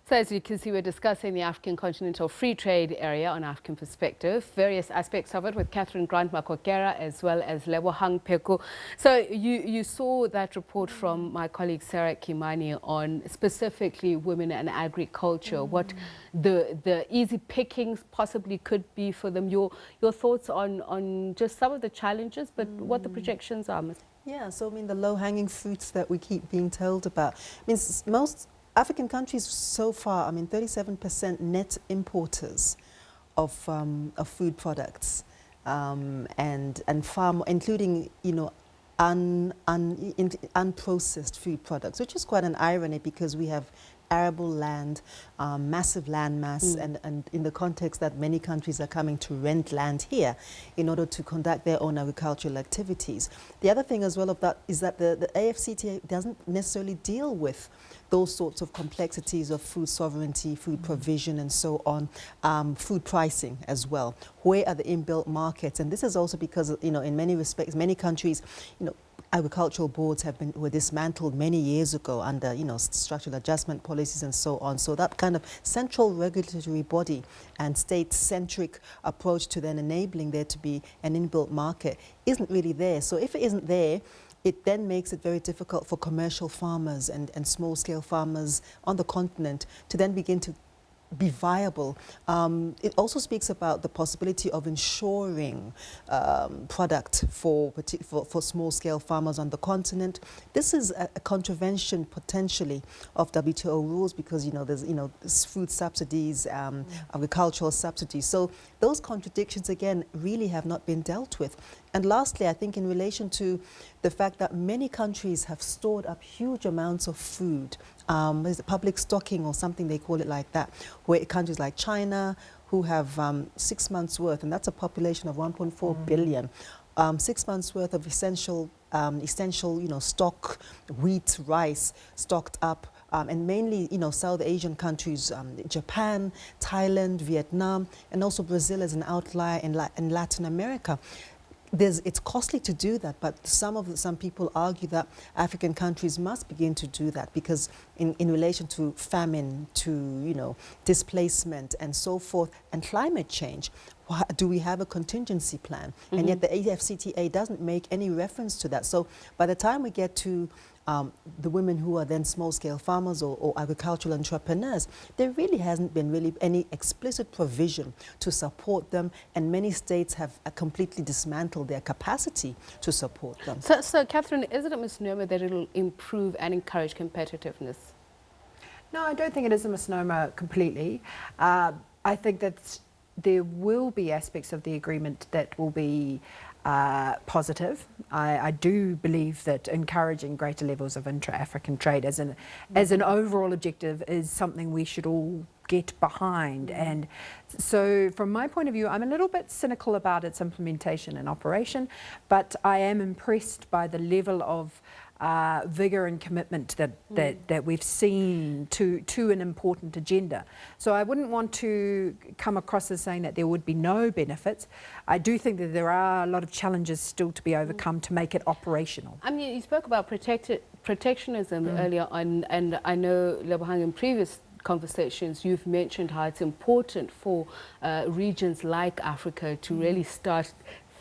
So as you can see, we're discussing the African Continental Free Trade Area on African Perspective, various aspects of it with Catherine Grant-Makokera as well as Lebohang Pheko. So you saw that report from my colleague Sarah Kimani on specifically women and agriculture, what the easy pickings possibly could be for them. Your thoughts on just some of the challenges, but what the projections are. Yeah, so I mean the low-hanging fruits that we keep being told about. I mean most African countries so far, I mean 37% net importers of food products and farm, including unprocessed food products, which is quite an irony because we have arable land, massive land mass, and in the context that many countries are coming to rent land here in order to conduct their own agricultural activities. The other thing as well of that is that the AFCTA doesn't necessarily deal with those sorts of complexities of food sovereignty, food provision, and so on, food pricing as well. Where are the inbuilt markets? And this is also because, in many respects, many countries, agricultural boards were dismantled many years ago under, structural adjustment policies and so on. So that kind of central regulatory body and state-centric approach to then enabling there to be an inbuilt market isn't really there. So if it isn't there, it then makes it very difficult for commercial farmers and small-scale farmers on the continent to then begin to be viable. It also speaks about the possibility of ensuring product for small-scale farmers on the continent. This is a contravention potentially of WTO rules because there's food subsidies, agricultural subsidies. So those contradictions again really have not been dealt with. And lastly, I think in relation to the fact that many countries have stored up huge amounts of food, there's public stocking or something they call it like that, where countries like China who have 6 months worth, and that's a population of 1.4 billion, 6 months worth of essential stock, wheat, rice stocked up, and mainly South Asian countries, Japan, Thailand, Vietnam, and also Brazil as an outlier in Latin America. It's costly to do that, but some people argue that African countries must begin to do that because in relation to famine, to displacement and so forth, and climate change, do we have a contingency plan? And yet the AFCTA doesn't make any reference to that. So by the time we get to the women who are then small-scale farmers or agricultural entrepreneurs, there really hasn't been any explicit provision to support them, and many states have completely dismantled their capacity to support them. So Catherine, is it a misnomer that it'll improve and encourage competitiveness? No, I don't think it is a misnomer completely. I think that there will be aspects of the agreement that will be positive. I do believe that encouraging greater levels of intra-African trade as an overall objective is something we should all get behind. And so from my point of view, I'm a little bit cynical about its implementation and operation, but I am impressed by the level of vigour and commitment that we've seen to an important agenda. So I wouldn't want to come across as saying that there would be no benefits. I do think that there are a lot of challenges still to be overcome to make it operational. I mean, you spoke about protectionism earlier on, and I know, Lebohang, in previous conversations you've mentioned how it's important for regions like Africa to really start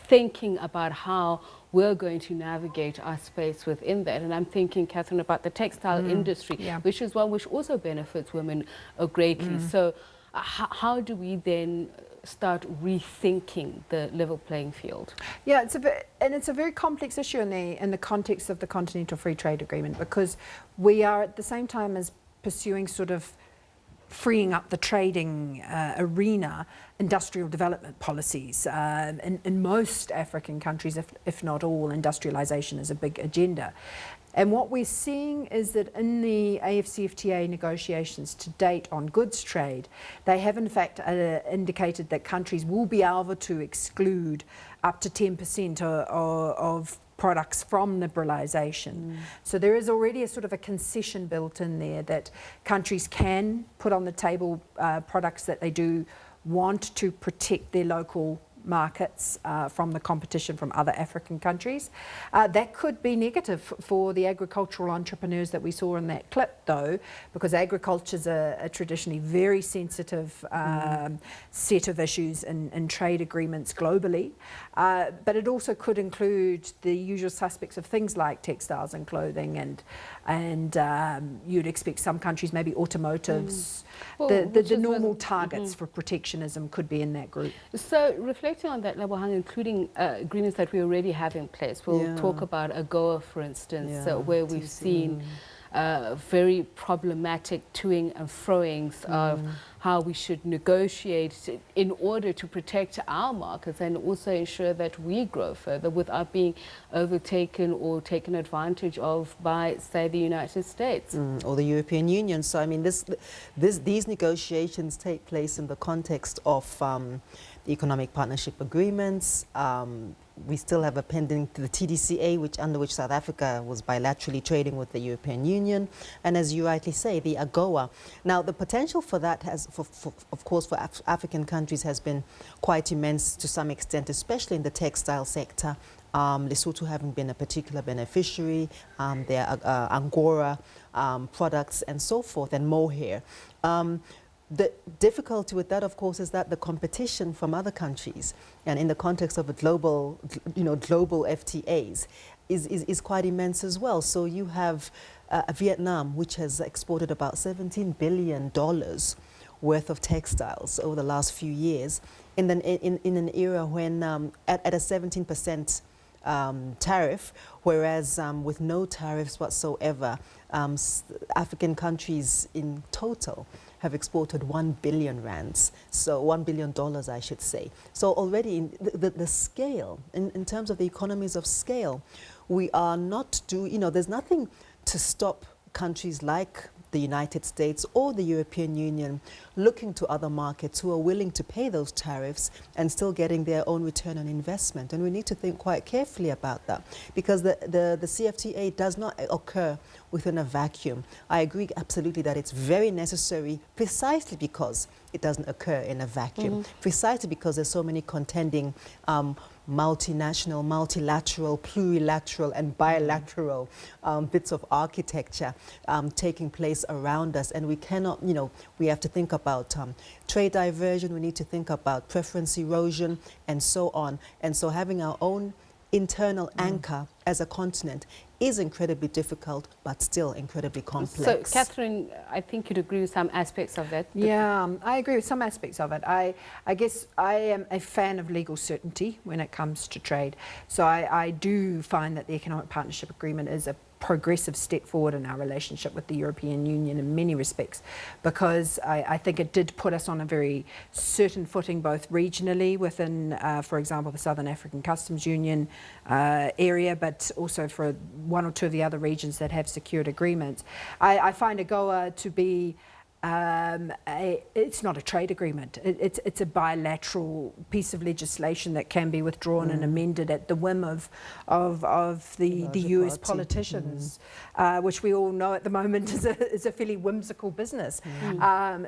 thinking about how we're going to navigate our space within that. And I'm thinking, Catherine, about the textile industry, which is one which also benefits women greatly. So how do we then start rethinking the level playing field? Yeah, it's a very complex issue in the context of the Continental Free Trade Agreement, because we are at the same time as pursuing sort of freeing up the trading arena, industrial development policies. In most African countries, if not all, industrialization is a big agenda. And what we're seeing is that in the AFCFTA negotiations to date on goods trade, they have in fact indicated that countries will be able to exclude up to 10% of products from liberalisation. So there is already a sort of a concession built in there that countries can put on the table products that they do want to protect their local markets from the competition from other African countries. That could be negative for the agricultural entrepreneurs that we saw in that clip, though, because agriculture is a traditionally very sensitive set of issues in trade agreements globally. But it also could include the usual suspects of things like textiles and clothing, and you'd expect some countries, maybe automotives. Well, the normal targets for protectionism could be in that group. So reflecting on that, Lebohang, including agreements that we already have in place, we'll talk about AGOA, for instance, where we've seen very problematic toing and froings of how we should negotiate in order to protect our markets and also ensure that we grow further without being overtaken or taken advantage of by, say, the United States. Or the European Union. So, I mean, these negotiations take place in the context of the economic partnership agreements. We still have a pending the TDCA, under which South Africa was bilaterally trading with the European Union, and as you rightly say, the AGOA. Now, the potential for that of course, for African countries has been quite immense to some extent, especially in the textile sector. Lesotho having been a particular beneficiary, their Angora products and so forth, and mohair. The difficulty with that, of course, is that the competition from other countries, and in the context of a global FTAs, is quite immense as well. So you have Vietnam, which has exported about $17 billion worth of textiles over the last few years, in an era when at a 17% tariff, whereas with no tariffs whatsoever, African countries in total have exported 1 billion rands, so $1 billion, I should say. So already in the scale, in terms of the economies of scale, we are not there's nothing to stop countries like the United States or the European Union looking to other markets who are willing to pay those tariffs and still getting their own return on investment. And we need to think quite carefully about that, because the CFTA does not occur within a vacuum. I agree absolutely that it's very necessary precisely because it doesn't occur in a vacuum, precisely because there's so many contending multinational, multilateral, plurilateral and bilateral bits of architecture taking place around us. And we cannot, we have to think about trade diversion, we need to think about preference erosion and so on. And so having our own internal anchor as a continent is incredibly difficult, but still incredibly complex. So, Catherine, I think you'd agree with some aspects of that. Yeah, I agree with some aspects of it. I guess I am a fan of legal certainty when it comes to trade. So I do find that the Economic Partnership Agreement is a progressive step forward in our relationship with the European Union in many respects, because I think it did put us on a very certain footing, both regionally within, for example, the Southern African Customs Union area, but also for one or two of the other regions that have secured agreements. I find AGOA to be it's not a trade agreement. It's a bilateral piece of legislation that can be withdrawn and amended at the whim of the US politicians, which we all know at the moment is a fairly whimsical business.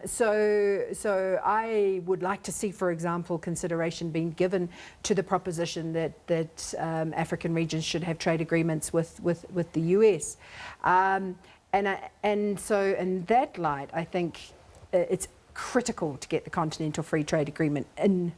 So I would like to see, for example, consideration being given to the proposition that African regions should have trade agreements with the US. And so in that light, I think it's critical to get the Continental Free Trade Agreement in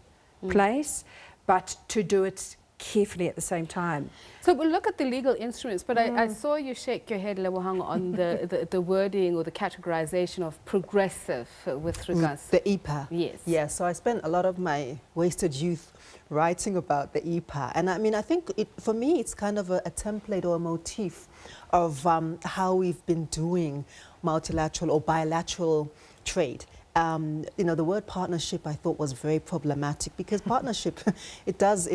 place, but to do it carefully at the same time. So we'll look at the legal instruments, but I saw you shake your head, Lebohang, on the wording or the categorization of progressive with regards the EPA. Yes. Yeah, so I spent a lot of my wasted youth writing about the EPA. And I mean, I think for me, it's kind of a template or a motif of how we've been doing multilateral or bilateral trade. The word partnership I thought was very problematic, because partnership it does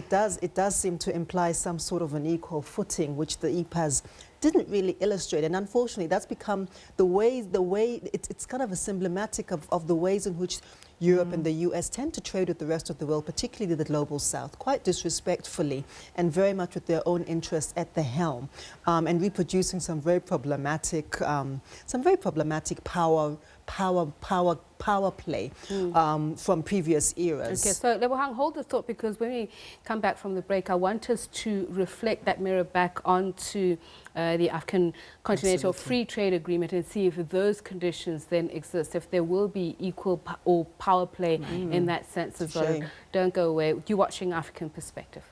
seem to imply some sort of an equal footing, which the EPAs didn't really illustrate. And unfortunately, that's become the way it's kind of a symptomatic of the ways in which Europe and the US tend to trade with the rest of the world, particularly the global south, quite disrespectfully and very much with their own interests at the helm, and reproducing some very problematic power play from previous eras. Okay, so Lebohang, hold the thought, because when we come back from the break, I want us to reflect that mirror back onto the African Continental Free Trade Agreement and see if those conditions then exist, if there will be equal or power play in that sense as well. Don't go away. You're watching African Perspective.